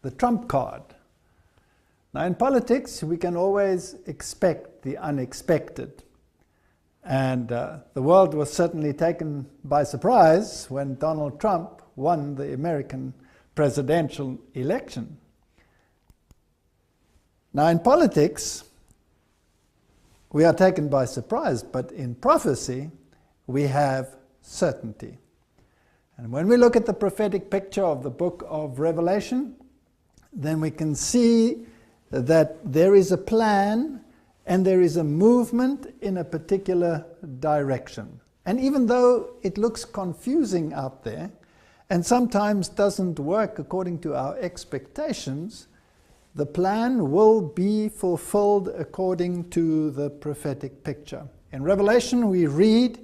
the trump card. Now in politics, we can always expect the unexpected. And the world was certainly taken by surprise when Donald Trump won the American presidential election. Now in politics, we are taken by surprise, but in prophecy, we have certainty. And when we look at the prophetic picture of the book of Revelation, then we can see that there is a plan and there is a movement in a particular direction. And even though it looks confusing out there, and sometimes doesn't work according to our expectations, the plan will be fulfilled according to the prophetic picture. In Revelation, we read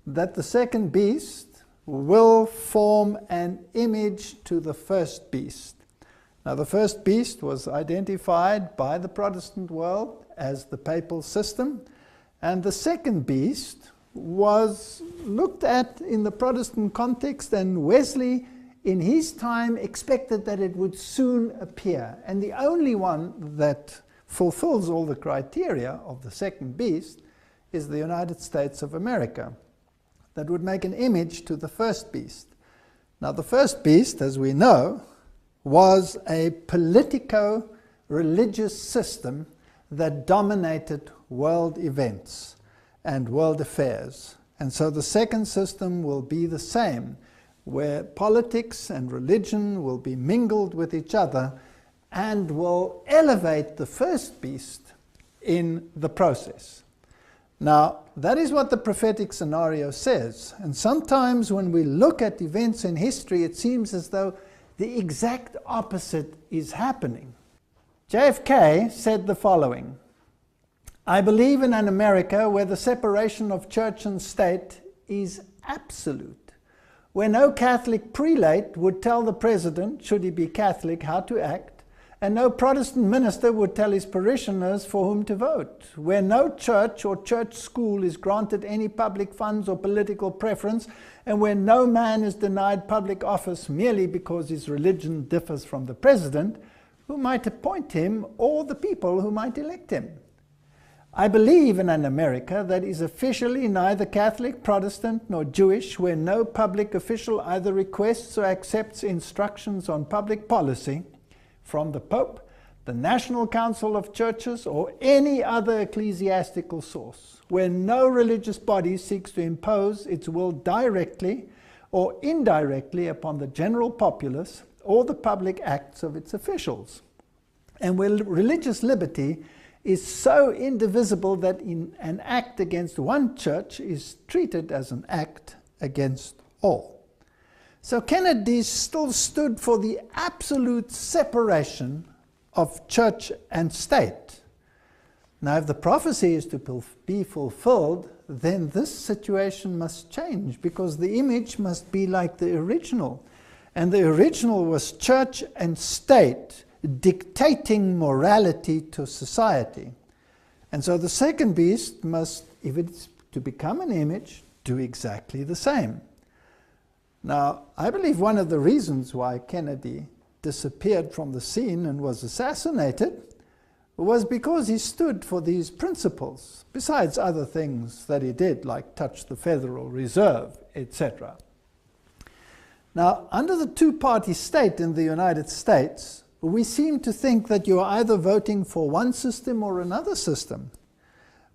that the second beast will form an image to the first beast. Now, the first beast was identified by the Protestant world as the papal system, and the second beast was looked at in the Protestant context, and Wesley in his time expected that it would soon appear. And the only one that fulfills all the criteria of the second beast is the United States of America, that would make an image to the first beast. Now the first beast, as we know, was a politico-religious system that dominated world events and world affairs. And so the second system will be the same, where politics and religion will be mingled with each other and will elevate the first beast in the process. Now, that is what the prophetic scenario says. And sometimes when we look at events in history, it seems as though the exact opposite is happening. JFK said the following: "I believe in an America where the separation of church and state is absolute, where no Catholic prelate would tell the president, should he be Catholic, how to act, and no Protestant minister would tell his parishioners for whom to vote, where no church or church school is granted any public funds or political preference, and where no man is denied public office merely because his religion differs from the president, who might appoint him, or the people who might elect him. I believe in an America that is officially neither Catholic, Protestant, nor Jewish, where no public official either requests or accepts instructions on public policy from the Pope, the National Council of Churches, or any other ecclesiastical source, where no religious body seeks to impose its will directly or indirectly upon the general populace or the public acts of its officials, and where religious liberty is so indivisible that an act against one church is treated as an act against all." So Kennedy still stood for the absolute separation of church and state. Now, if the prophecy is to be fulfilled, then this situation must change, because the image must be like the original. And the original was church and state dictating morality to society. And so the second beast must, if it's to become an image, do exactly the same. Now, I believe one of the reasons why Kennedy disappeared from the scene and was assassinated was because he stood for these principles, besides other things that he did, like touch the Federal Reserve, etc. Now, under the two-party state in the United States, we seem to think that you are either voting for one system or another system.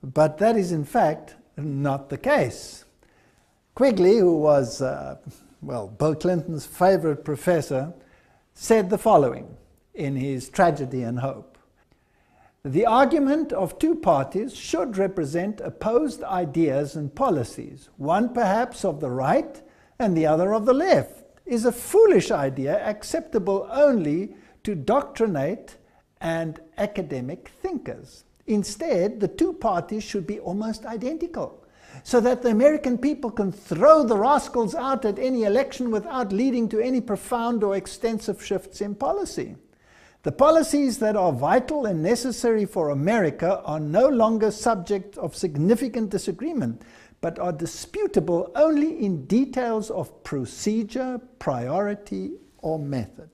But that is, in fact, not the case. Quigley, who was, Bill Clinton's favorite professor, said the following in his Tragedy and Hope: "The argument of two parties should represent opposed ideas and policies. One perhaps of the right and the other of the left is a foolish idea acceptable only to doctrinate and academic thinkers. Instead, the two parties should be almost identical, so that the American people can throw the rascals out at any election without leading to any profound or extensive shifts in policy. The policies that are vital and necessary for America are no longer subject of significant disagreement, but are disputable only in details of procedure, priority, or method."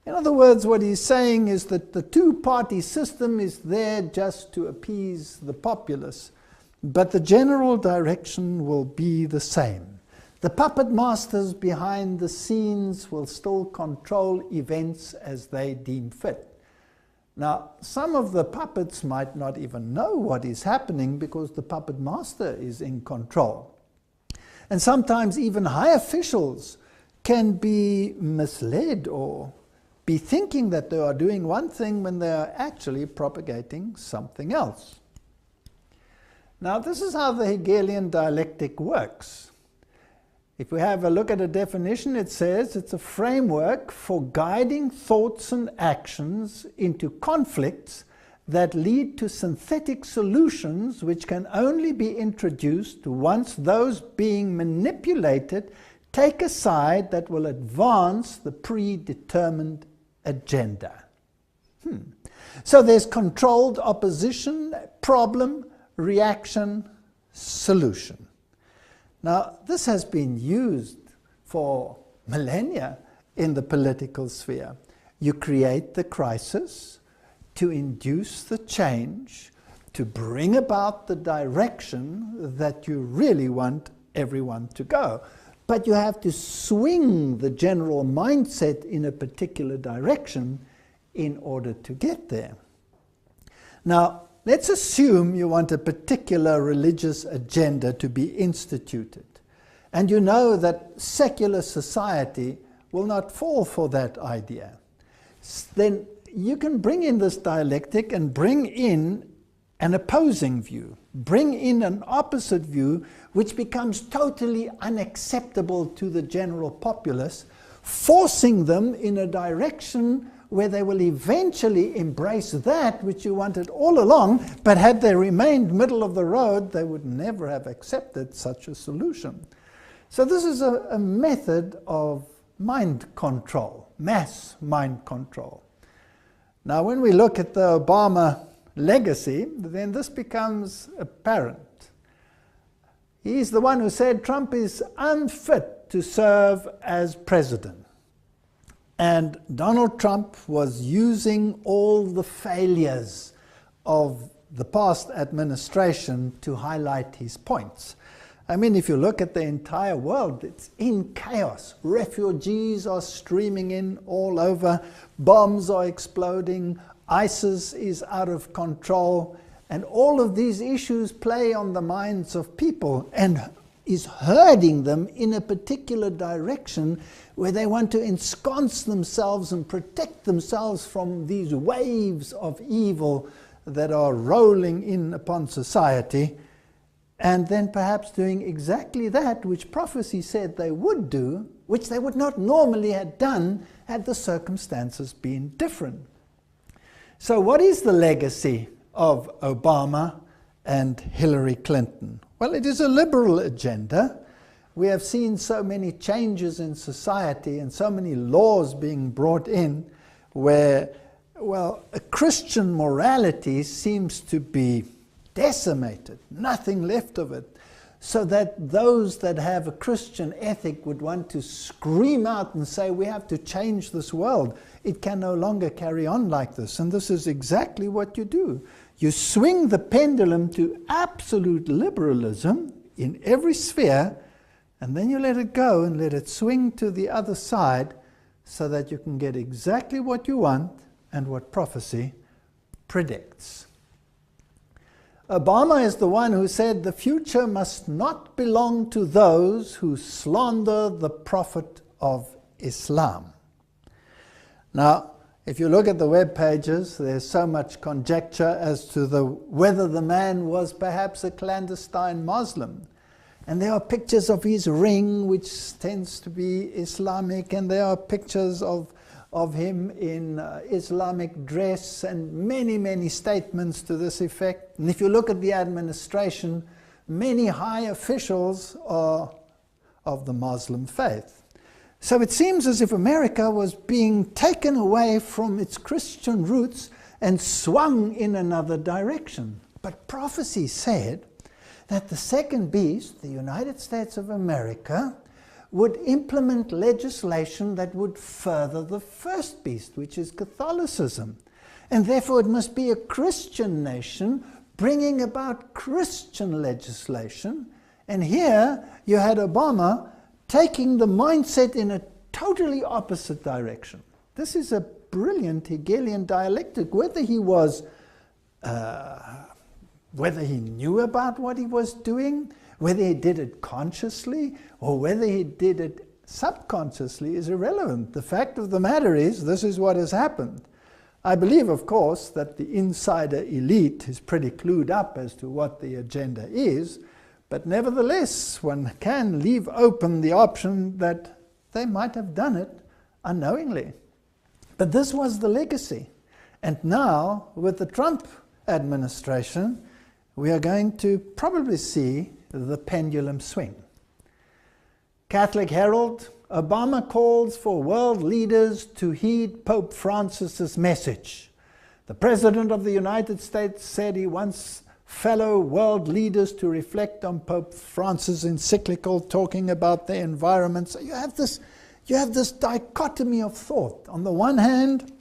In other words, what he's saying is that the two-party system is there just to appease the populace, but the general direction will be the same. The puppet masters behind the scenes will still control events as they deem fit. Now, some of the puppets might not even know what is happening because the puppet master is in control. And sometimes even high officials can be misled or be thinking that they are doing one thing when they are actually propagating something else. Now, this is how the Hegelian dialectic works. If we have a look at a definition, it says it's a framework for guiding thoughts and actions into conflicts that lead to synthetic solutions which can only be introduced once those being manipulated take a side that will advance the predetermined agenda. So there's controlled opposition, problem, reaction, solution. Now, this has been used for millennia in the political sphere. You create the crisis to induce the change, to bring about the direction that you really want everyone to go. But you have to swing the general mindset in a particular direction in order to get there. Now, let's assume you want a particular religious agenda to be instituted, and you know that secular society will not fall for that idea. Then you can bring in this dialectic and bring in an opposing view, bring in an opposite view which becomes totally unacceptable to the general populace, forcing them in a direction where they will eventually embrace that which you wanted all along, but had they remained middle of the road, they would never have accepted such a solution. So this is a method of mind control, mass mind control. Now, when we look at the Obama legacy, then this becomes apparent. He's the one who said Trump is unfit to serve as president. And Donald Trump was using all the failures of the past administration to highlight his points. I mean, if you look at the entire world, it's in chaos. Refugees are streaming in all over. Bombs are exploding. ISIS is out of control. And all of these issues play on the minds of people and is herding them in a particular direction where they want to ensconce themselves and protect themselves from these waves of evil that are rolling in upon society, and then perhaps doing exactly that which prophecy said they would do, which they would not normally have done had the circumstances been different. So what is the legacy of Obama and Hillary Clinton? Well, it is a liberal agenda. We have seen so many changes in society and so many laws being brought in where, well, a Christian morality seems to be decimated, nothing left of it, so that those that have a Christian ethic would want to scream out and say, we have to change this world. It can no longer carry on like this. And this is exactly what you do. You swing the pendulum to absolute liberalism in every sphere, and then you let it go and let it swing to the other side so that you can get exactly what you want and what prophecy predicts. Obama is the one who said the future must not belong to those who slander the Prophet of Islam. Now, if you look at the web pages, there's so much conjecture as to whether the man was perhaps a clandestine Muslim. And there are pictures of his ring, which tends to be Islamic, and there are pictures of him in Islamic dress, and many, many statements to this effect. And if you look at the administration, many high officials are of the Muslim faith. So it seems as if America was being taken away from its Christian roots and swung in another direction. But prophecy said that the second beast, the United States of America, would implement legislation that would further the first beast, which is Catholicism. And therefore it must be a Christian nation bringing about Christian legislation. And here you had Obama taking the mindset in a totally opposite direction. This is a brilliant Hegelian dialectic. Whether he knew about what he was doing, whether he did it consciously, or whether he did it subconsciously is irrelevant. The fact of the matter is, this is what has happened. I believe, of course, that the insider elite is pretty clued up as to what the agenda is, but nevertheless, one can leave open the option that they might have done it unknowingly. But this was the legacy. And now, with the Trump administration, we are going to probably see the pendulum swing. Catholic Herald, Obama calls for world leaders to heed Pope Francis's message. The President of the United States said he wants fellow world leaders to reflect on Pope Francis' encyclical talking about the environment. So you have this dichotomy of thought. On the one hand,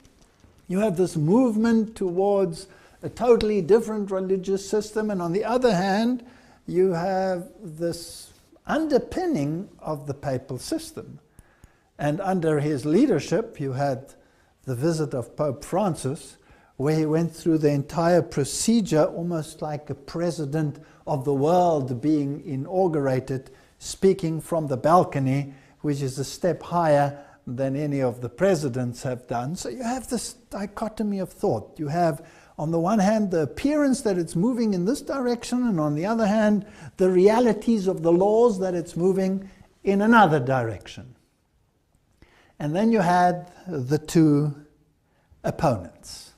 you have this movement towards a totally different religious system, and on the other hand, you have this underpinning of the papal system. And under his leadership, you had the visit of Pope Francis, where he went through the entire procedure, almost like a president of the world being inaugurated, speaking from the balcony, which is a step higher than any of the presidents have done. So you have this dichotomy of thought. You have, on the one hand, the appearance that it's moving in this direction, and on the other hand, the realities of the laws that it's moving in another direction. And then you had the two opponents.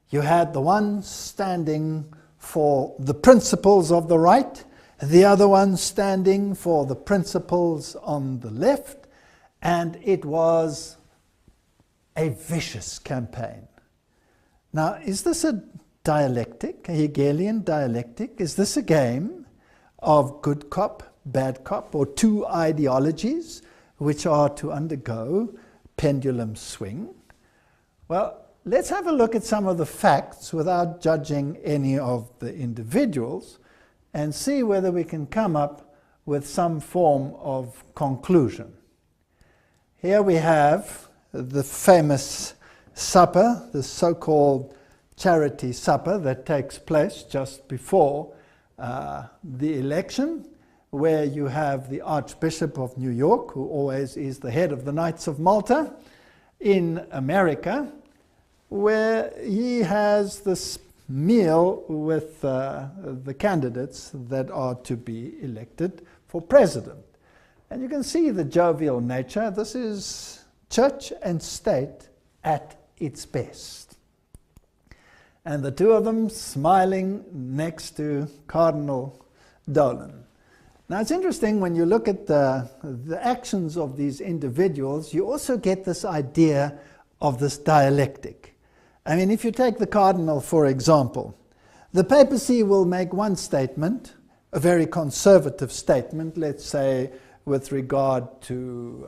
You had the one standing for the principles of the right, the other one standing for the principles on the left, and it was a vicious campaign. Now, is this a dialectic, a Hegelian dialectic? Is this a game of good cop, bad cop, or two ideologies which are to undergo pendulum swing? Well, let's have a look at some of the facts without judging any of the individuals and see whether we can come up with some form of conclusion. Here we have the famous supper, the so-called charity supper that takes place just before the election, where you have the Archbishop of New York, who always is the head of the Knights of Malta in America, where he has this meal with the candidates that are to be elected for president. And you can see the jovial nature. This is church and state at its best. And the two of them smiling next to Cardinal Dolan. Now it's interesting when you look at the actions of these individuals, you also get this idea of this dialectic. I mean, if you take the Cardinal, for example, the papacy will make one statement, a very conservative statement, let's say with regard to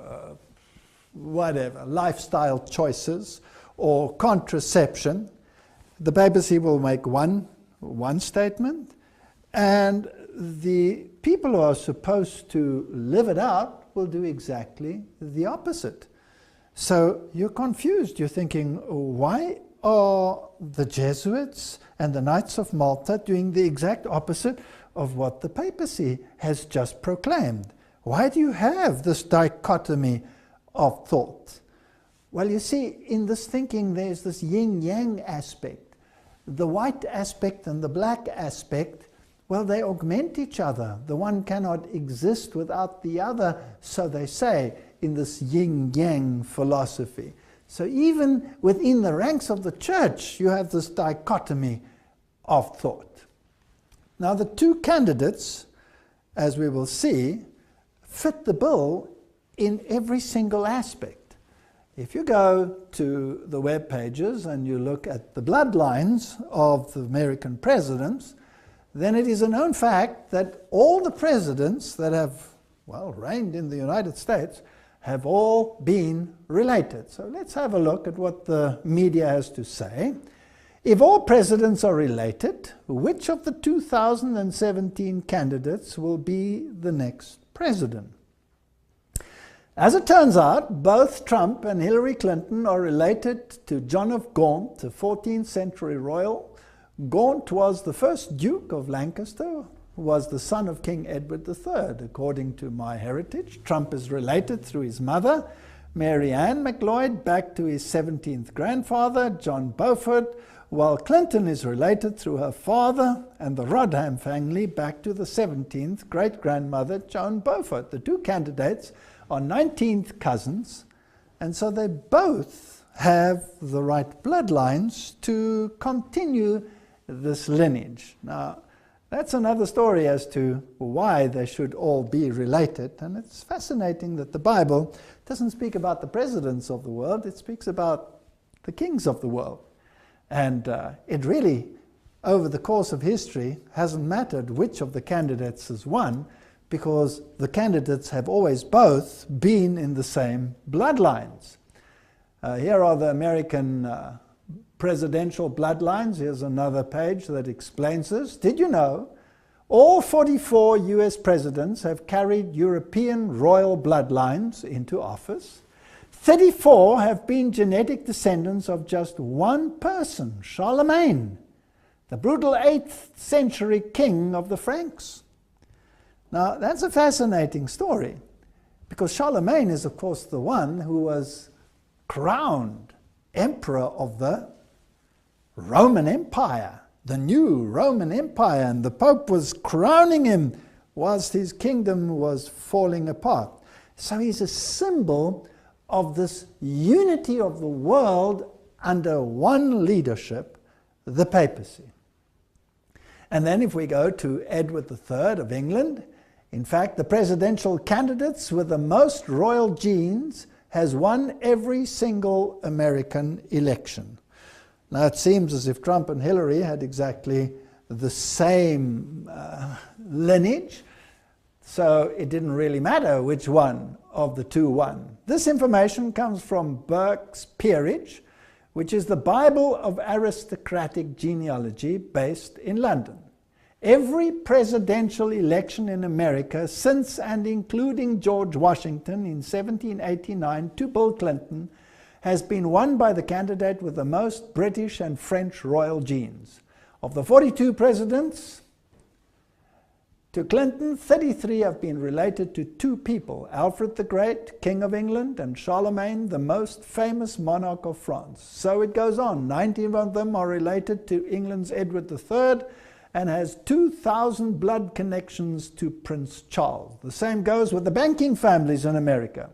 whatever, lifestyle choices or contraception. The papacy will make one statement, and the people who are supposed to live it out will do exactly the opposite. So you're confused. You're thinking, why are the Jesuits and the Knights of Malta doing the exact opposite of what the papacy has just proclaimed? Why do you have this dichotomy of thought? Well, you see, in this thinking there's this yin-yang aspect. The white aspect and the black aspect, well, they augment each other. The one cannot exist without the other, so they say, in this yin-yang philosophy. So even within the ranks of the church, you have this dichotomy of thought. Now, the two candidates, as we will see, fit the bill in every single aspect. If you go to the web pages and you look at the bloodlines of the American presidents, then it is a known fact that all the presidents that have well, reigned in the United States have all been related. So let's have a look at what the media has to say. If all presidents are related, which of the 2017 candidates will be the next president? As it turns out, both Trump and Hillary Clinton are related to John of Gaunt, a 14th century royal. Gaunt was the first Duke of Lancaster, who was the son of King Edward III, according to MyHeritage. Trump is related through his mother, Mary Ann McLeod, back to his 17th grandfather, John Beaufort, while Clinton is related through her father and the Rodham family back to the 17th great-grandmother, Joan Beaufort. The two candidates are 19th cousins, and so they both have the right bloodlines to continue this lineage. Now, that's another story as to why they should all be related, and it's fascinating that the Bible doesn't speak about the presidents of the world, it speaks about the kings of the world. And it really, over the course of history, hasn't mattered which of the candidates has won, because the candidates have always both been in the same bloodlines. Here are the American presidential bloodlines. Here's another page that explains this. Did you know all 44 US presidents have carried European royal bloodlines into office? 34 have been genetic descendants of just one person, Charlemagne, the brutal 8th century king of the Franks. Now, that's a fascinating story, because Charlemagne is, of course, the one who was crowned emperor of the Roman Empire, the new Roman Empire, and the Pope was crowning him whilst his kingdom was falling apart. So he's a symbol of this unity of the world under one leadership, the papacy. And then if we go to Edward III of England, in fact, the presidential candidates with the most royal genes has won every single American election. Now, it seems as if Trump and Hillary had exactly the same lineage, so it didn't really matter which one of the two won. This information comes from Burke's Peerage, which is the Bible of aristocratic genealogy based in London. Every presidential election in America since and including George Washington in 1789 to Bill Clinton has been won by the candidate with the most British and French royal genes. Of the 42 presidents to Clinton, 33 have been related to two people, Alfred the Great, King of England, and Charlemagne, the most famous monarch of France. So it goes on. 19 of them are related to England's Edward III, and has 2,000 blood connections to Prince Charles. The same goes with the banking families in America.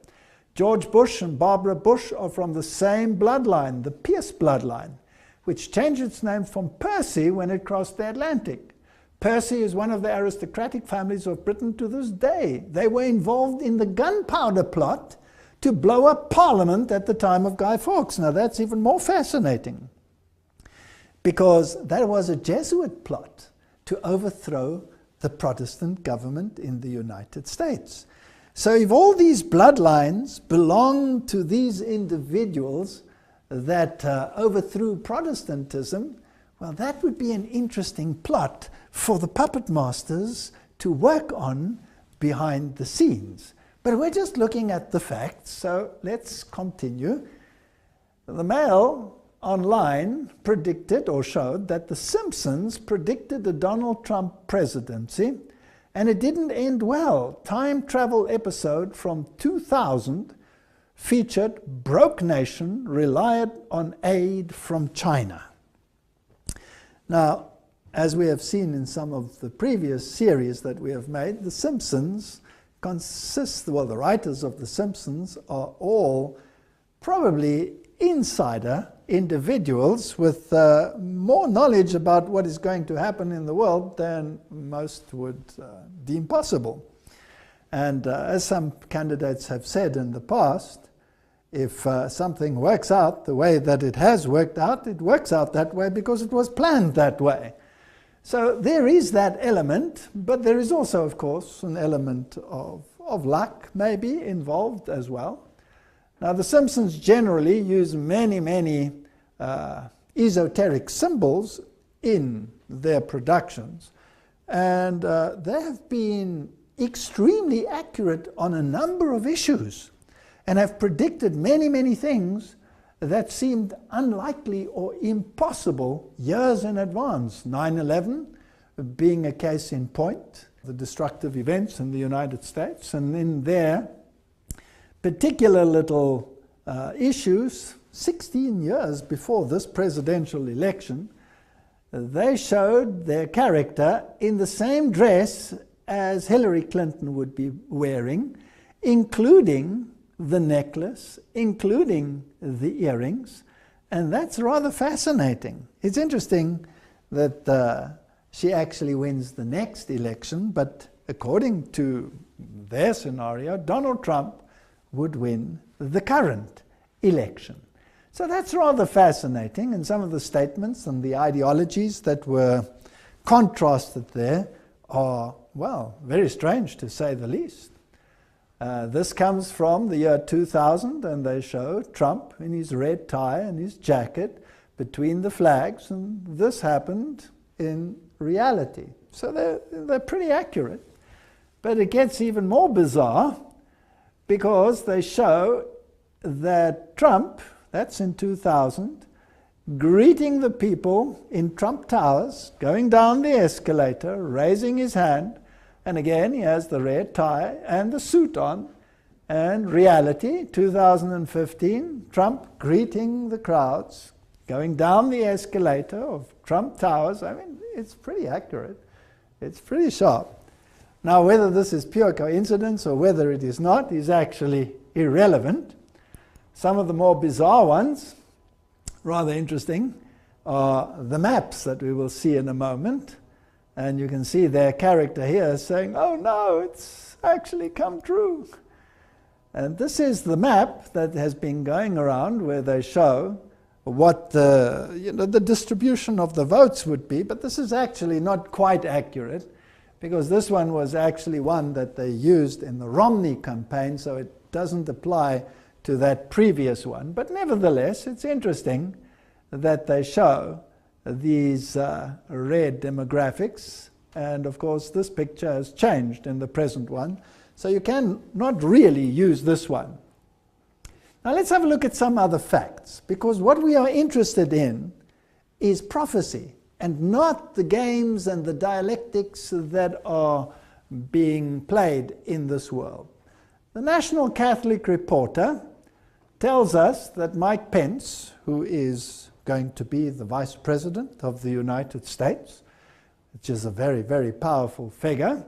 George Bush and Barbara Bush are from the same bloodline, the Pierce bloodline, which changed its name from Percy when it crossed the Atlantic. Percy is one of the aristocratic families of Britain to this day. They were involved in the gunpowder plot to blow up Parliament at the time of Guy Fawkes. Now that's even more fascinating, because that was a Jesuit plot to overthrow the Protestant government in the United States. So if all these bloodlines belong to these individuals that overthrew Protestantism, well, that would be an interesting plot for the puppet masters to work on behind the scenes. But we're just looking at the facts, so let's continue. The Mail online predicted or showed that The Simpsons predicted a Donald Trump presidency, and it didn't end well. Time travel episode from 2000 featured broke nation relied on aid from China. Now, as we have seen in some of the previous series that we have made, The Simpsons the writers of The Simpsons are all probably insider individuals with more knowledge about what is going to happen in the world than most would deem possible. And as some candidates have said in the past, if something works out the way that it has worked out, it works out that way because it was planned that way. So there is that element, but there is also, of course, an element of of luck maybe involved as well. Now the Simpsons generally use many esoteric symbols in their productions, and they have been extremely accurate on a number of issues and have predicted many things that seemed unlikely or impossible years in advance. 9/11 being a case in point, the destructive events in the United States, and in their particular little issues, 16 years before this presidential election, they showed their character in the same dress as Hillary Clinton would be wearing, including the necklace, including the earrings, and that's rather fascinating. It's interesting that she actually wins the next election, but according to their scenario, Donald Trump would win the current election. So that's rather fascinating, and some of the statements and the ideologies that were contrasted there are, well, very strange to say the least. This comes from the year 2000, and they show Trump in his red tie and his jacket between the flags, and this happened in reality. So they're pretty accurate. But it gets even more bizarre because they show that Trump, that's in 2000, greeting the people in Trump Towers, going down the escalator, raising his hand, and again he has the red tie and the suit on. And reality, 2015, Trump greeting the crowds, going down the escalator of Trump Towers. I mean, it's pretty accurate. It's pretty sharp. Now, whether this is pure coincidence or whether it is not is actually irrelevant. Some of the more bizarre ones, rather interesting, are the maps that we will see in a moment. And you can see their character here saying, oh no, it's actually come true. And this is the map that has been going around where they show what the distribution of the votes would be, but this is actually not quite accurate because this one was actually one that they used in the Romney campaign, so it doesn't apply to that previous one. But nevertheless, it's interesting that they show these red demographics, and of course this picture has changed in the present one, so you can not really use this one. Now let's have a look at some other facts, because what we are interested in is prophecy and not the games and the dialectics that are being played in this world. The National Catholic Reporter tells us that Mike Pence, who is going to be the Vice President of the United States, which is a very, very powerful figure,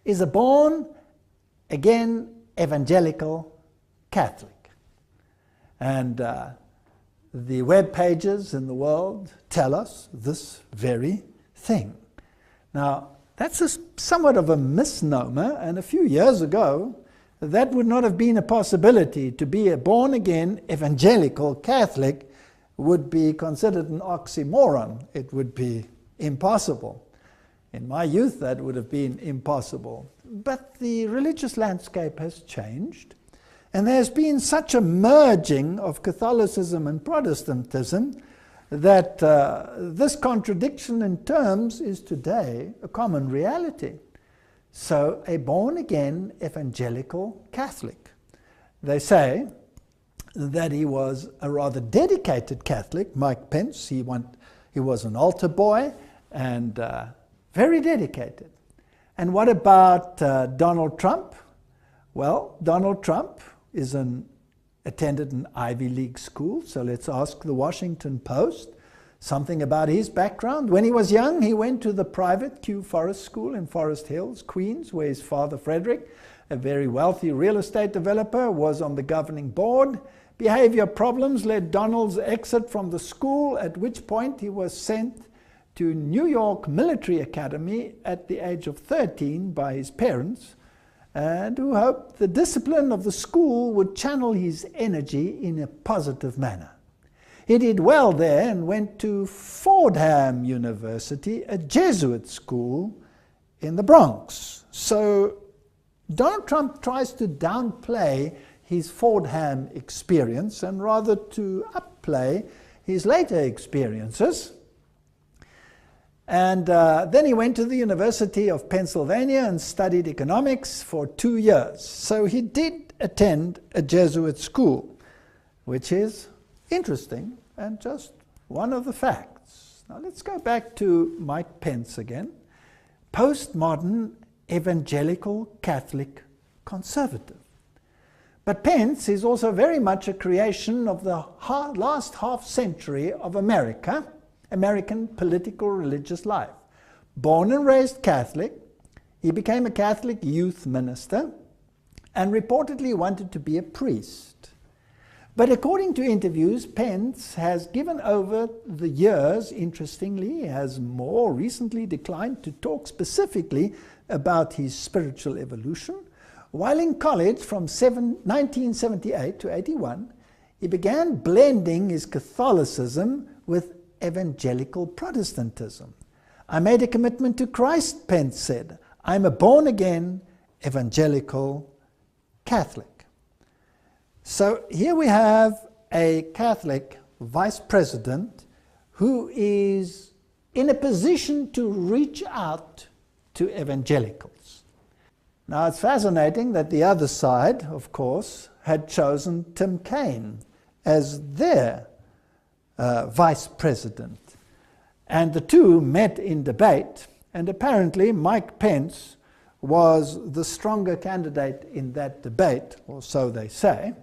is a born-again evangelical Catholic. And the web pages in the world tell us this very thing. Now, that's somewhat of a misnomer, and a few years ago, that would not have been a possibility. To be a born-again evangelical Catholic would be considered an oxymoron. It would be impossible. In my youth, that would have been impossible. But the religious landscape has changed, and there's been such a merging of Catholicism and Protestantism that this contradiction in terms is today a common reality. So, a born-again evangelical Catholic. They say that he was a rather dedicated Catholic, Mike Pence. He was an altar boy and very dedicated. And what about Donald Trump? Well, Donald Trump attended an Ivy League school, so let's ask the Washington Post something about his background. When he was young, he went to the private Kew Forest School in Forest Hills, Queens, where his father, Frederick, a very wealthy real estate developer, was on the governing board. Behavior problems led Donald's exit from the school, at which point he was sent to New York Military Academy at the age of 13 by his parents, and who hoped the discipline of the school would channel his energy in a positive manner. He did well there and went to Fordham University, a Jesuit school in the Bronx. So Donald Trump tries to downplay his Fordham experience and rather to upplay his later experiences. And then he went to the University of Pennsylvania and studied economics for 2 years. So he did attend a Jesuit school, which is interesting and just one of the facts. Now let's go back to Mike Pence again. Postmodern evangelical Catholic conservative. But Pence is also very much a creation of the last half century of American political religious life. Born and raised Catholic, he became a Catholic youth minister and reportedly wanted to be a priest. But according to interviews, Pence has given over the years, interestingly, has more recently declined to talk specifically about his spiritual evolution. While in college from 1978 to 81, he began blending his Catholicism with evangelical Protestantism. I made a commitment to Christ, Pence said. I'm a born-again evangelical Catholic. So here we have a Catholic vice president who is in a position to reach out to evangelicals. Now it's fascinating that the other side, of course, had chosen Tim Kaine as their vice president. And the two met in debate, and apparently Mike Pence was the stronger candidate in that debate, or so they say.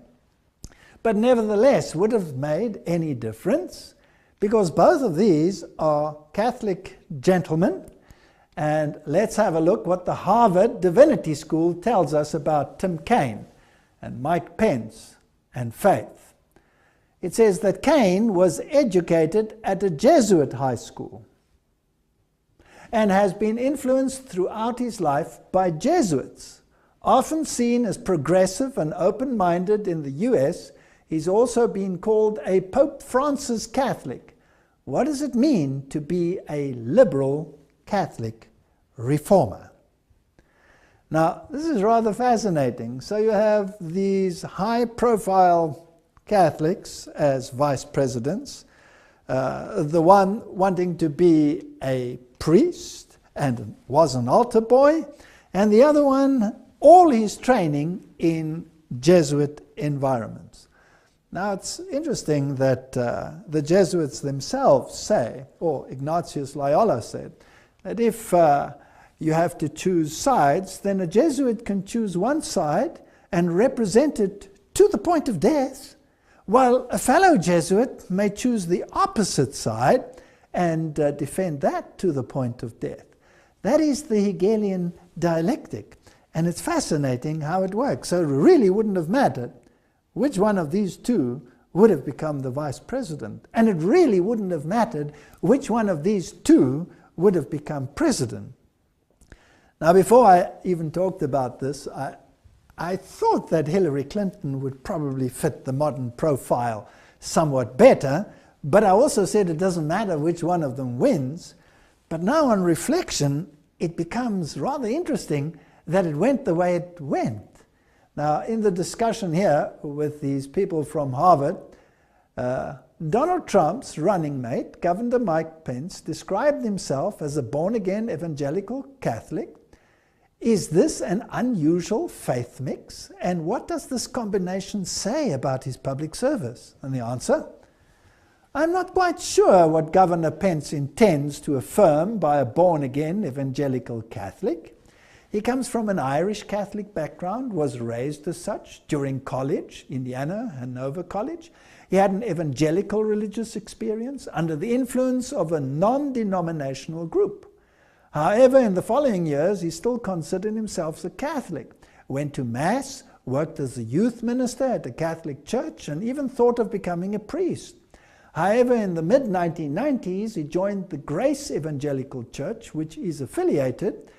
But nevertheless would have made any difference because both of these are Catholic gentlemen. And let's have a look what the Harvard Divinity School tells us about Tim Kaine and Mike Pence and faith. It says that Kaine was educated at a Jesuit high school and has been influenced throughout his life by Jesuits. Often seen as progressive and open-minded in the US, he's also been called a Pope Francis Catholic. What does it mean to be a liberal Catholic reformer? Now, this is rather fascinating. So you have these high-profile Catholics as vice presidents, the one wanting to be a priest and was an altar boy, and the other one, all his training in Jesuit environments. Now it's interesting that the Jesuits themselves say, or Ignatius Loyola said, that if you have to choose sides, then a Jesuit can choose one side and represent it to the point of death, while a fellow Jesuit may choose the opposite side and defend that to the point of death. That is the Hegelian dialectic, and it's fascinating how it works. So it really wouldn't have mattered which one of these two would have become the vice president. And it really wouldn't have mattered which one of these two would have become president. Now, before I even talked about this, I thought that Hillary Clinton would probably fit the modern profile somewhat better, but I also said it doesn't matter which one of them wins. But now on reflection, it becomes rather interesting that it went the way it went. Now, in the discussion here with these people from Harvard, Donald Trump's running mate, Governor Mike Pence, described himself as a born-again evangelical Catholic. Is this an unusual faith mix? And what does this combination say about his public service? And the answer? I'm not quite sure what Governor Pence intends to affirm by a born-again evangelical Catholic. He comes from an Irish Catholic background, was raised as such during college, Indiana Hanover College. He had an evangelical religious experience under the influence of a non-denominational group. However, in the following years, he still considered himself a Catholic, went to Mass, worked as a youth minister at a Catholic church, and even thought of becoming a priest. However, in the mid-1990s, he joined the Grace Evangelical Church, which is affiliated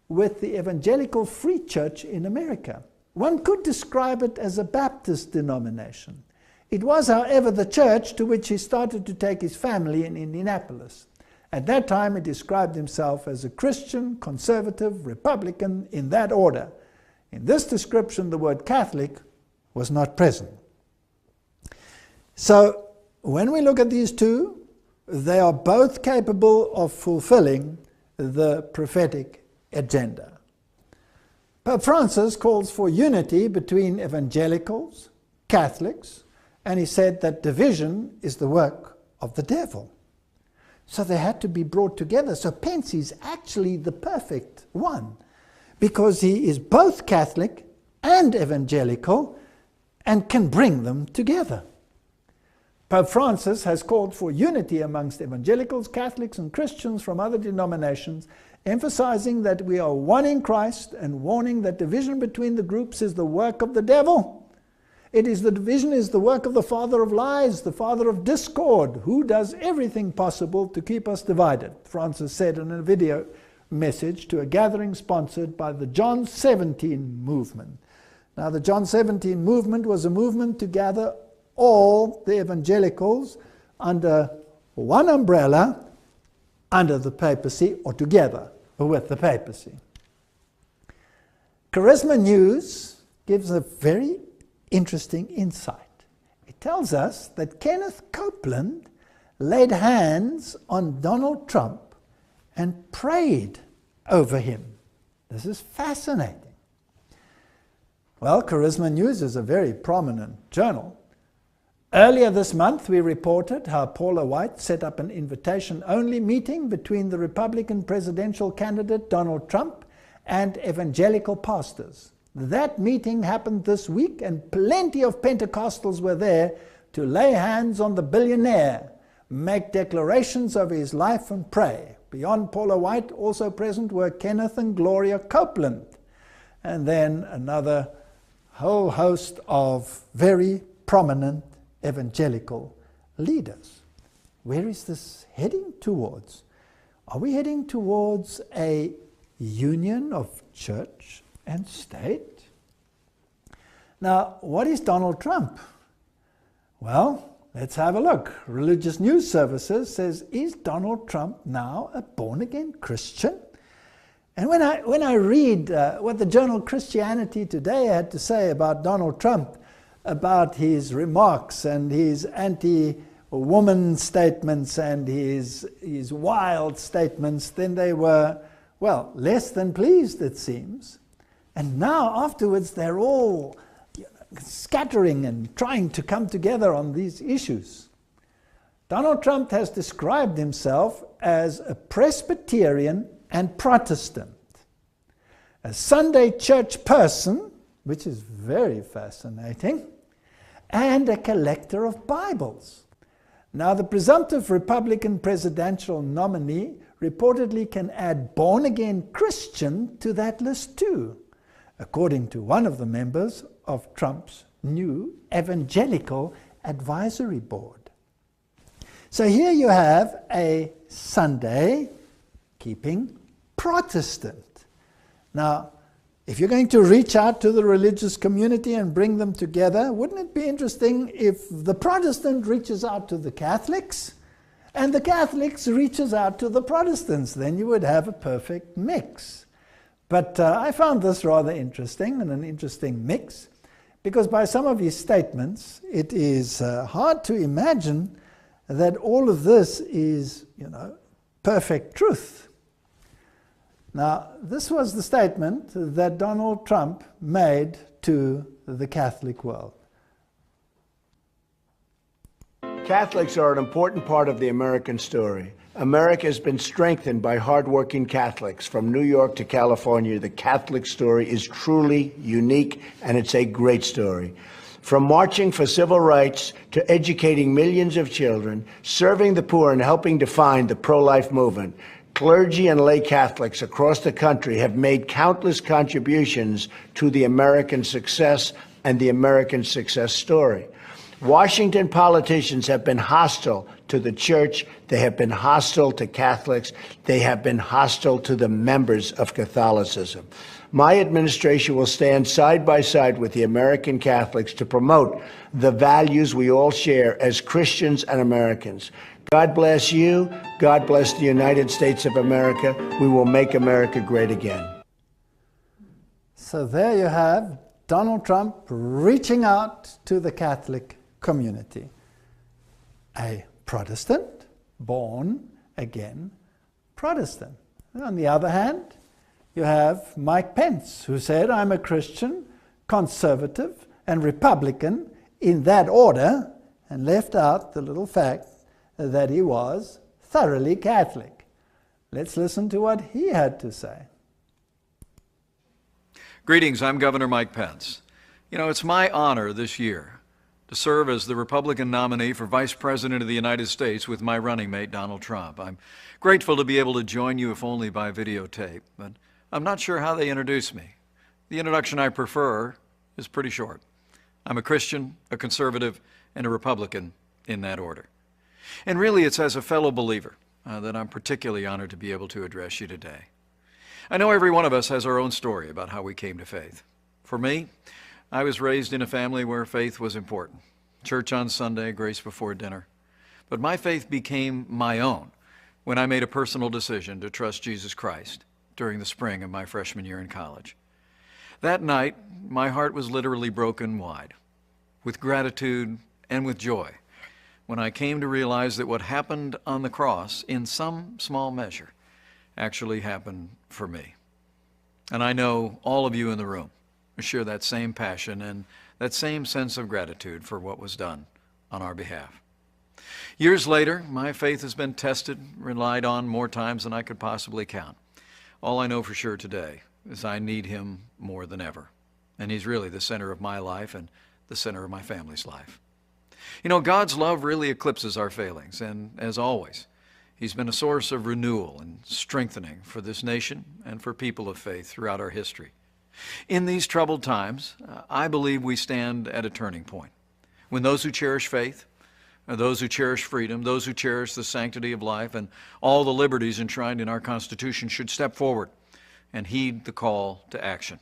with the Evangelical Free Church in America. One could describe it as a Baptist denomination. It was, however, the church to which he started to take his family in Indianapolis. At that time, he described himself as a Christian, conservative, Republican, in that order. In this description, the word Catholic was not present. So, when we look at these two, they are both capable of fulfilling the prophetic agenda. Pope Francis calls for unity between evangelicals, Catholics, and he said that division is the work of the devil. So they had to be brought together. So Pence is actually the perfect one, because he is both Catholic and evangelical and can bring them together. Pope Francis has called for unity amongst evangelicals, Catholics, and Christians from other denominations, emphasizing that we are one in Christ and warning that division between the groups is the work of the devil. Division is the work of the father of lies, the father of discord, who does everything possible to keep us divided, Francis said in a video message to a gathering sponsored by the John 17 movement. Now, the John 17 movement was a movement to gather all the evangelicals under one umbrella, under the papacy, or together with the papacy. Charisma News gives a very interesting insight. It tells us that Kenneth Copeland laid hands on Donald Trump and prayed over him. This is fascinating. Well, Charisma News is a very prominent journal. Earlier this month, we reported how Paula White set up an invitation-only meeting between the Republican presidential candidate Donald Trump and evangelical pastors. That meeting happened this week, and plenty of Pentecostals were there to lay hands on the billionaire, make declarations of his life, and pray. Beyond Paula White, also present were Kenneth and Gloria Copeland, and then another whole host of very prominent evangelical leaders. Where is this heading towards? Are we heading towards a union of church and state? Now, what is Donald Trump? Well, let's have a look. Religious News Services says, is Donald Trump now a born-again Christian? And when I read what the journal Christianity Today had to say about Donald Trump, about his remarks and his anti-woman statements and his wild statements, then they were, well, less than pleased, it seems. And now, afterwards, they're all scattering and trying to come together on these issues. Donald Trump has described himself as a Presbyterian and Protestant, a Sunday church person, which is very fascinating, and a collector of Bibles. Now, the presumptive Republican presidential nominee reportedly can add born-again Christian to that list too, according to one of the members of Trump's new evangelical advisory board. So here you have a Sunday-keeping Protestant. Now, if you're going to reach out to the religious community and bring them together, wouldn't it be interesting if the Protestant reaches out to the Catholics and the Catholics reaches out to the Protestants? Then you would have a perfect mix. But I found this rather interesting, and an interesting mix, because by some of his statements, it is hard to imagine that all of this is, perfect truth. Now, this was the statement that Donald Trump made to the Catholic world. Catholics are an important part of the American story. America has been strengthened by hardworking Catholics. From New York to California, the Catholic story is truly unique, and it's a great story. From marching for civil rights to educating millions of children, serving the poor, and helping define the pro-life movement, clergy and lay Catholics across the country have made countless contributions to the American success and the American success story. Washington politicians have been hostile to the church. They have been hostile to Catholics. They have been hostile to the members of Catholicism. My administration will stand side by side with the American Catholics to promote the values we all share as Christians and Americans. God bless you. God bless the United States of America. We will make America great again. So there you have Donald Trump reaching out to the Catholic community. A Protestant, born again Protestant. On the other hand, you have Mike Pence, who said, I'm a Christian, conservative, and Republican in that order, and left out the little fact that he was thoroughly Catholic. Let's listen to what he had to say. Greetings, I'm Governor Mike Pence. You know, it's my honor this year to serve as the Republican nominee for Vice President of the United States with my running mate, Donald Trump. I'm grateful to be able to join you, if only by videotape, but I'm not sure how they introduce me. The introduction I prefer is pretty short. I'm a Christian, a conservative, and a Republican in that order. And really, it's as a fellow believer that I'm particularly honored to be able to address you today. I know every one of us has our own story about how we came to faith. For me, I was raised in a family where faith was important. Church on Sunday, grace before dinner. But my faith became my own when I made a personal decision to trust Jesus Christ during the spring of my freshman year in college. That night, my heart was literally broken wide, with gratitude and with joy, when I came to realize that what happened on the cross, in some small measure, actually happened for me. And I know all of you in the room share that same passion and that same sense of gratitude for what was done on our behalf. Years later, my faith has been tested, relied on more times than I could possibly count. All I know for sure today is I need him more than ever. And he's really the center of my life and the center of my family's life. You know, God's love really eclipses our failings, and as always, he's been a source of renewal and strengthening for this nation and for people of faith throughout our history. In these troubled times, I believe we stand at a turning point, when those who cherish faith, those who cherish freedom, those who cherish the sanctity of life and all the liberties enshrined in our Constitution should step forward and heed the call to action.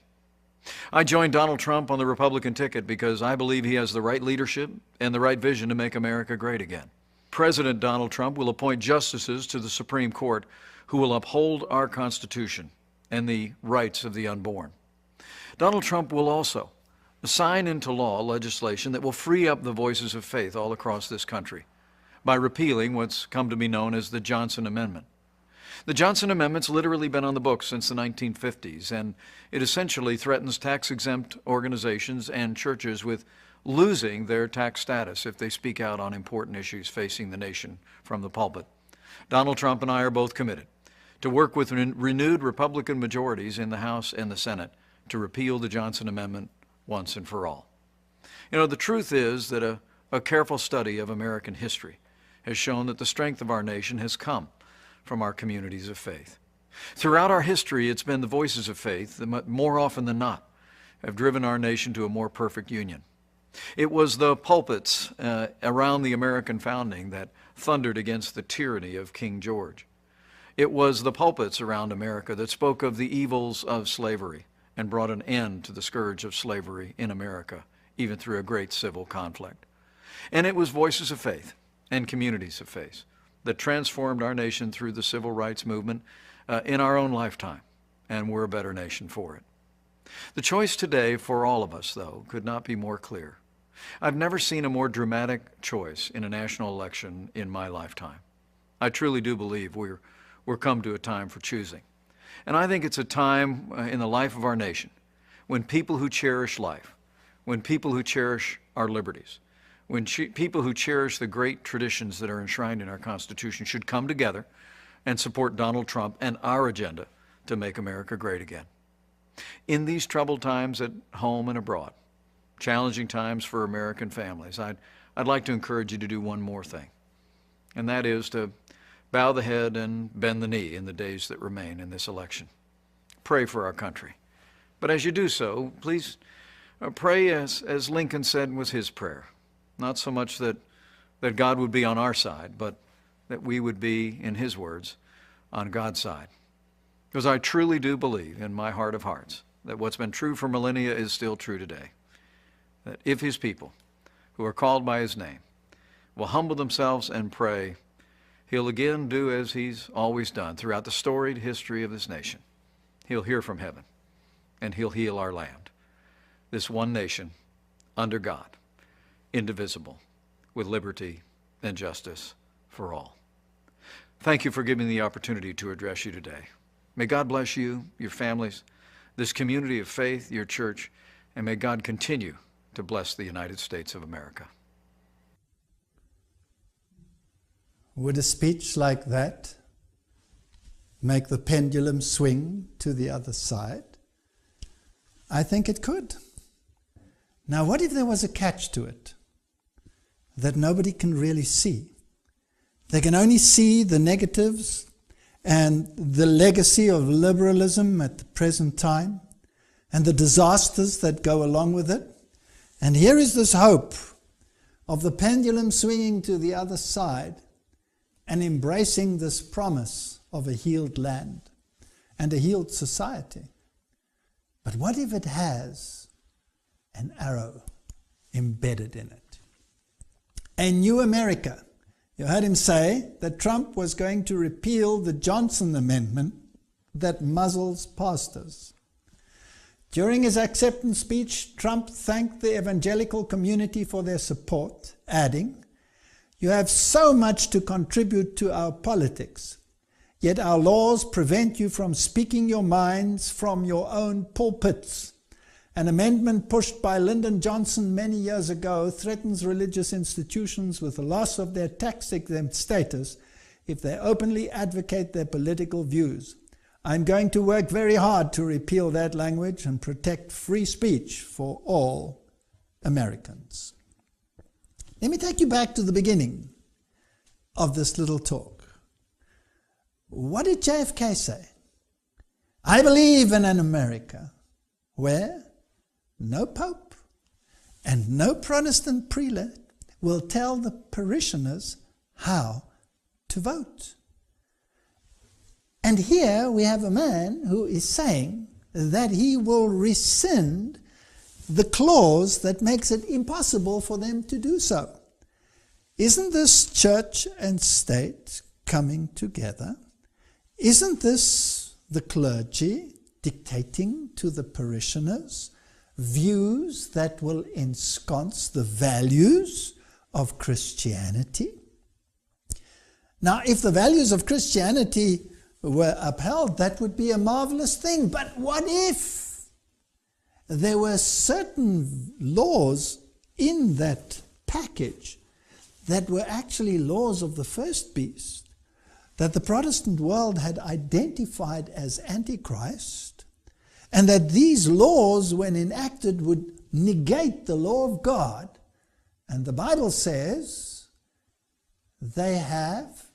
I joined Donald Trump on the Republican ticket because I believe he has the right leadership and the right vision to make America great again. President Donald Trump will appoint justices to the Supreme Court who will uphold our Constitution and the rights of the unborn. Donald Trump will also sign into law legislation that will free up the voices of faith all across this country by repealing what's come to be known as the Johnson Amendment. The Johnson Amendment's literally been on the books since the 1950s, and it essentially threatens tax-exempt organizations and churches with losing their tax status if they speak out on important issues facing the nation from the pulpit. Donald Trump and I are both committed to work with renewed Republican majorities in the House and the Senate to repeal the Johnson Amendment once and for all. You know, the truth is that a careful study of American history has shown that the strength of our nation has come from our communities of faith. Throughout our history, it's been the voices of faith that more often than not have driven our nation to a more perfect union. It was the pulpits around the American founding that thundered against the tyranny of King George. It was the pulpits around America that spoke of the evils of slavery and brought an end to the scourge of slavery in America, even through a great civil conflict. And it was voices of faith and communities of faith that transformed our nation through the civil rights movement in our own lifetime, and we're a better nation for it. The choice today for all of us, though, could not be more clear. I've never seen a more dramatic choice in a national election in my lifetime. I truly do believe we're come to a time for choosing. And I think it's a time in the life of our nation when people who cherish life, when people who cherish our liberties, when people who cherish the great traditions that are enshrined in our Constitution should come together and support Donald Trump and our agenda to make America great again. In these troubled times at home and abroad, challenging times for American families, I'd like to encourage you to do one more thing, and that is to bow the head and bend the knee in the days that remain in this election. Pray for our country. But as you do so, please pray as Lincoln said was his prayer. Not so much that God would be on our side, but that we would be, in his words, on God's side. Because I truly do believe in my heart of hearts that what's been true for millennia is still true today. That if his people, who are called by his name, will humble themselves and pray, he'll again do as he's always done throughout the storied history of this nation. He'll hear from heaven, and he'll heal our land. This one nation, under God, indivisible, with liberty and justice for all. Thank you for giving me the opportunity to address you today. May God bless you, your families, this community of faith, your church, and may God continue to bless the United States of America. Would a speech like that make the pendulum swing to the other side? I think it could. Now, what if there was a catch to it that nobody can really see? They can only see the negatives and the legacy of liberalism at the present time and the disasters that go along with it. And here is this hope of the pendulum swinging to the other side and embracing this promise of a healed land and a healed society. But what if it has an arrow embedded in it? A new America. You heard him say that Trump was going to repeal the Johnson Amendment that muzzles pastors. During his acceptance speech, Trump thanked the evangelical community for their support, adding, "You have so much to contribute to our politics, yet our laws prevent you from speaking your minds from your own pulpits. An amendment pushed by Lyndon Johnson many years ago threatens religious institutions with the loss of their tax-exempt status if they openly advocate their political views. I'm going to work very hard to repeal that language and protect free speech for all Americans." Let me take you back to the beginning of this little talk. What did JFK say? I believe in an America where no pope and no Protestant prelate will tell the parishioners how to vote. And here we have a man who is saying that he will rescind the clause that makes it impossible for them to do so. Isn't this church and state coming together? Isn't this the clergy dictating to the parishioners views that will ensconce the values of Christianity? Now, if the values of Christianity were upheld, that would be a marvelous thing. But what if there were certain laws in that package that were actually laws of the first beast, that the Protestant world had identified as Antichrist, and that these laws, when enacted, would negate the law of God? And the Bible says, they have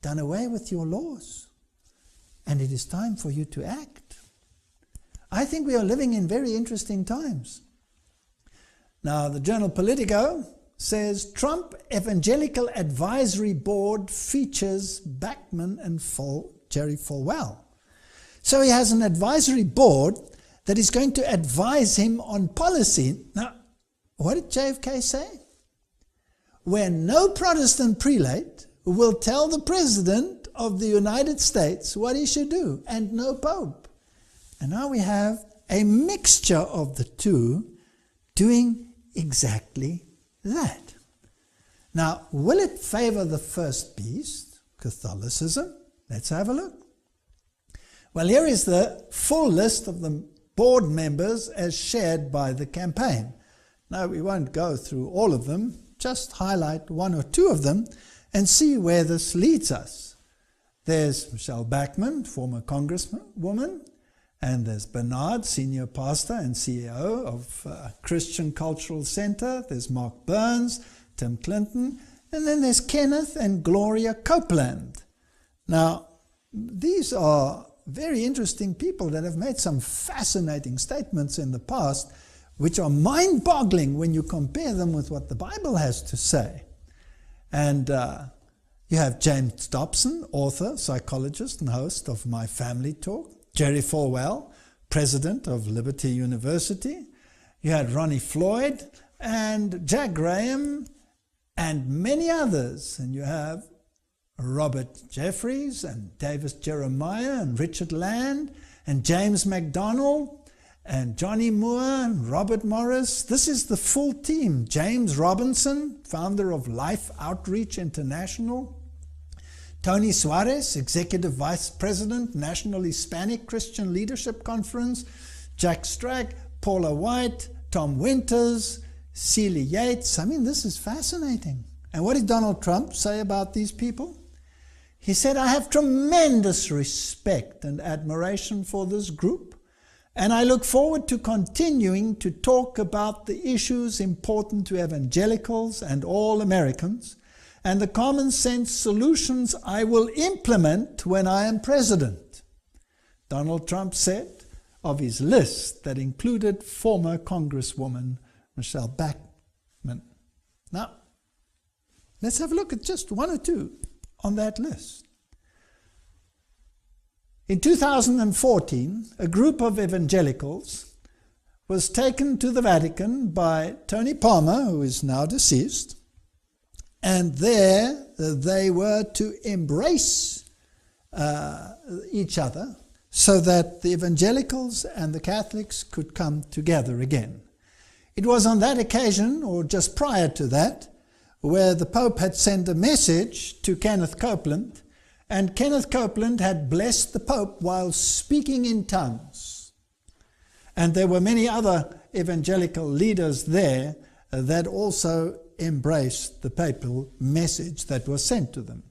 done away with your laws, and it is time for you to act. I think we are living in very interesting times. Now, the journal Politico says Trump Evangelical Advisory Board features Bachman and Jerry Falwell. So he has an advisory board that is going to advise him on policy. Now, what did JFK say? Where no Protestant prelate will tell the President of the United States what he should do, and no Pope. And now we have a mixture of the two doing exactly that. Now, will it favor the first beast, Catholicism? Let's have a look. Well, here is the full list of the board members as shared by the campaign. Now, we won't go through all of them, just highlight one or two of them and see where this leads us. There's Michelle Bachmann, former congresswoman, and there's Bernard, senior pastor and CEO of Christian Cultural Center. There's Mark Burns, Tim Clinton, and then there's Kenneth and Gloria Copeland. Now, these are very interesting people that have made some fascinating statements in the past, which are mind-boggling when you compare them with what the Bible has to say. And you have James Dobson, author, psychologist, and host of My Family Talk. Jerry Falwell, president of Liberty University. You had Ronnie Floyd and Jack Graham and many others. And you have Robert Jeffries and Davis Jeremiah and Richard Land and James MacDonald and Johnny Moore and Robert Morris. This is the full team. James Robinson, founder of Life Outreach International. Tony Suarez, Executive Vice President, National Hispanic Christian Leadership Conference. Jack Strag, Paula White, Tom Winters, Celia Yates. I mean, this is fascinating. And what did Donald Trump say about these people? He said, I have tremendous respect and admiration for this group, and I look forward to continuing to talk about the issues important to evangelicals and all Americans, and the common sense solutions I will implement when I am president. Donald Trump said of his list that included former Congresswoman Michelle Bachmann. Now, let's have a look at just one or two on that list. In 2014, a group of evangelicals was taken to the Vatican by Tony Palmer, who is now deceased, and there they were to embrace each other so that the evangelicals and the Catholics could come together again. It was on that occasion, or just prior to that, where the Pope had sent a message to Kenneth Copeland, and Kenneth Copeland had blessed the Pope while speaking in tongues. And there were many other evangelical leaders there that also embraced the papal message that was sent to them.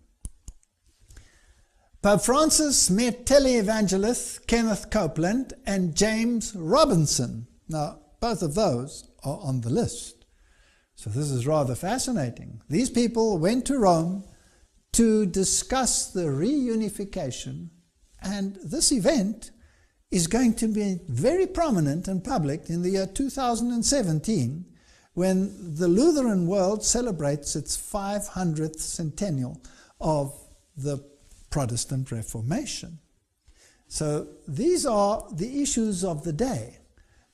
Pope Francis met televangelist Kenneth Copeland and James Robinson. Now, both of those are on the list. So this is rather fascinating. These people went to Rome to discuss the reunification, and this event is going to be very prominent and public in the year 2017, when the Lutheran world celebrates its 500th centennial of the Protestant Reformation. So these are the issues of the day.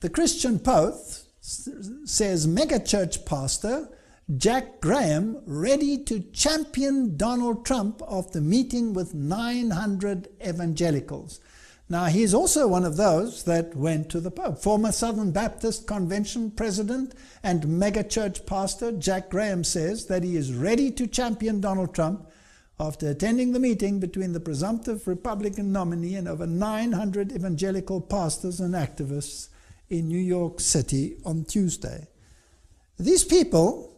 The Christian Post says megachurch pastor Jack Graham ready to champion Donald Trump after meeting with 900 evangelicals. Now, he's also one of those that went to the Pope. Former Southern Baptist Convention president and megachurch pastor Jack Graham says that he is ready to champion Donald Trump after attending the meeting between the presumptive Republican nominee and over 900 evangelical pastors and activists in New York City on Tuesday. These people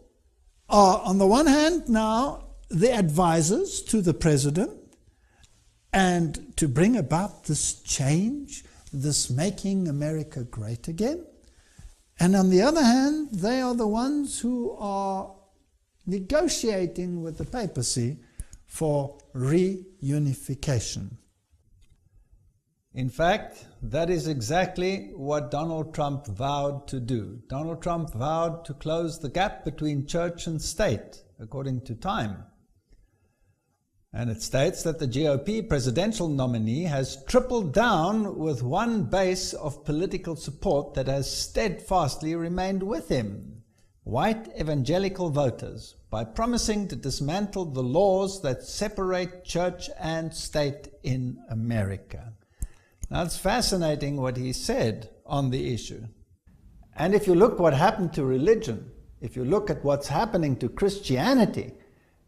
are, on the one hand, now the advisors to the president, and to bring about this change, this making America great again. And on the other hand, they are the ones who are negotiating with the papacy for reunification. In fact, that is exactly what Donald Trump vowed to do. Donald Trump vowed to close the gap between church and state, according to Time. And it states that the GOP presidential nominee has tripled down with one base of political support that has steadfastly remained with him, white evangelical voters, by promising to dismantle the laws that separate church and state in America. Now, it's fascinating what he said on the issue. And if you look what happened to religion, if you look at what's happening to Christianity,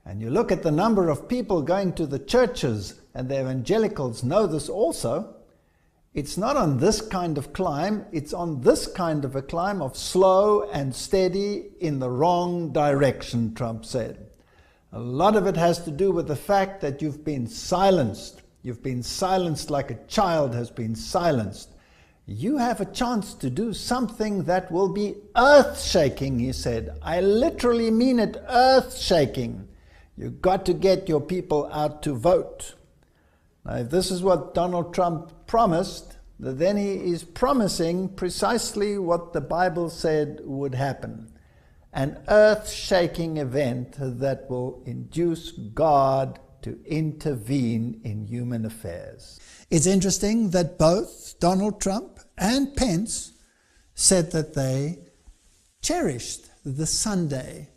and you look at the number of people going to the churches, and the evangelicals know this also, it's not on this kind of climb, it's on this kind of a climb of slow and steady in the wrong direction, Trump said. A lot of it has to do with the fact that you've been silenced. You've been silenced like a child has been silenced. You have a chance to do something that will be earth-shaking, he said. I literally mean it, earth-shaking. You've got to get your people out to vote. Now, if this is what Donald Trump promised, then he is promising precisely what the Bible said would happen. An earth-shaking event that will induce God to intervene in human affairs. It's interesting that both Donald Trump and Pence said that they cherished the Sunday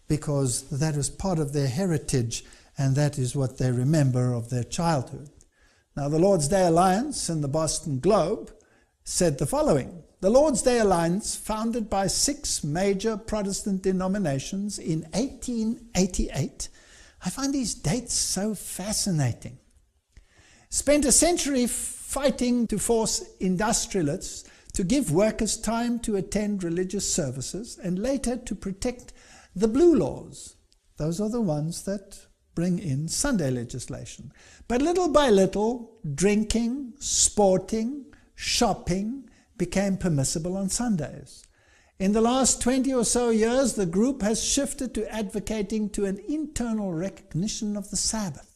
because that was part of their heritage and that is what they remember of their childhood. Now, the Lord's Day Alliance and the Boston Globe said the following: "The Lord's Day Alliance, founded by 6 major Protestant denominations in 1888," I find these dates so fascinating, "spent a century fighting to force industrialists to give workers time to attend religious services, and later to protect the blue laws." Those are the ones that bring in Sunday legislation. "But little by little, drinking, sporting, shopping became permissible on Sundays. In the last 20 or so years, the group has shifted to advocating to an internal recognition of the Sabbath.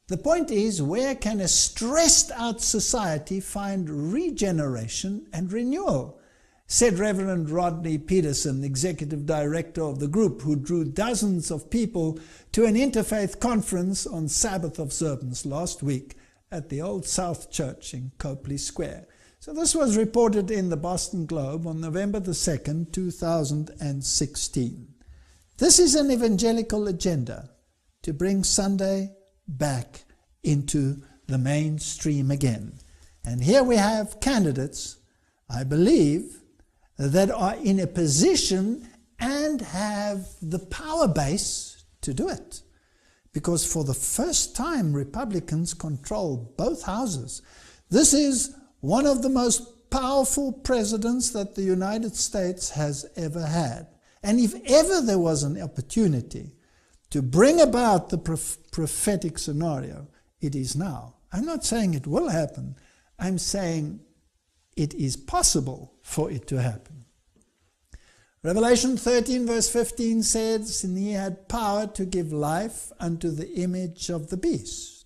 The point is, where can a stressed out society find regeneration and renewal?" said Reverend Rodney Peterson, executive director of the group, who drew dozens of people to an interfaith conference on Sabbath observance last week at the Old South Church in Copley Square. So this was reported in the Boston Globe on November the 2nd, 2016. This is an evangelical agenda to bring Sunday back into the mainstream again. And here we have candidates, I believe, that are in a position and have the power base to do it. Because for the first time, Republicans control both houses. This is one of the most powerful presidents that the United States has ever had. And if ever there was an opportunity to bring about the prophetic scenario, it is now. I'm not saying it will happen. I'm saying it is possible for it to happen. Revelation 13 verse 15 says, "And he had power to give life unto the image of the beast,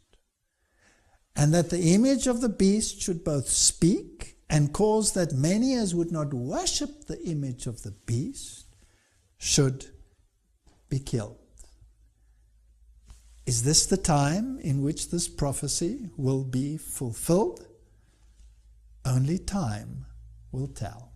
and that the image of the beast should both speak and cause that many as would not worship the image of the beast should be killed." Is this the time in which this prophecy will be fulfilled? Only time will tell.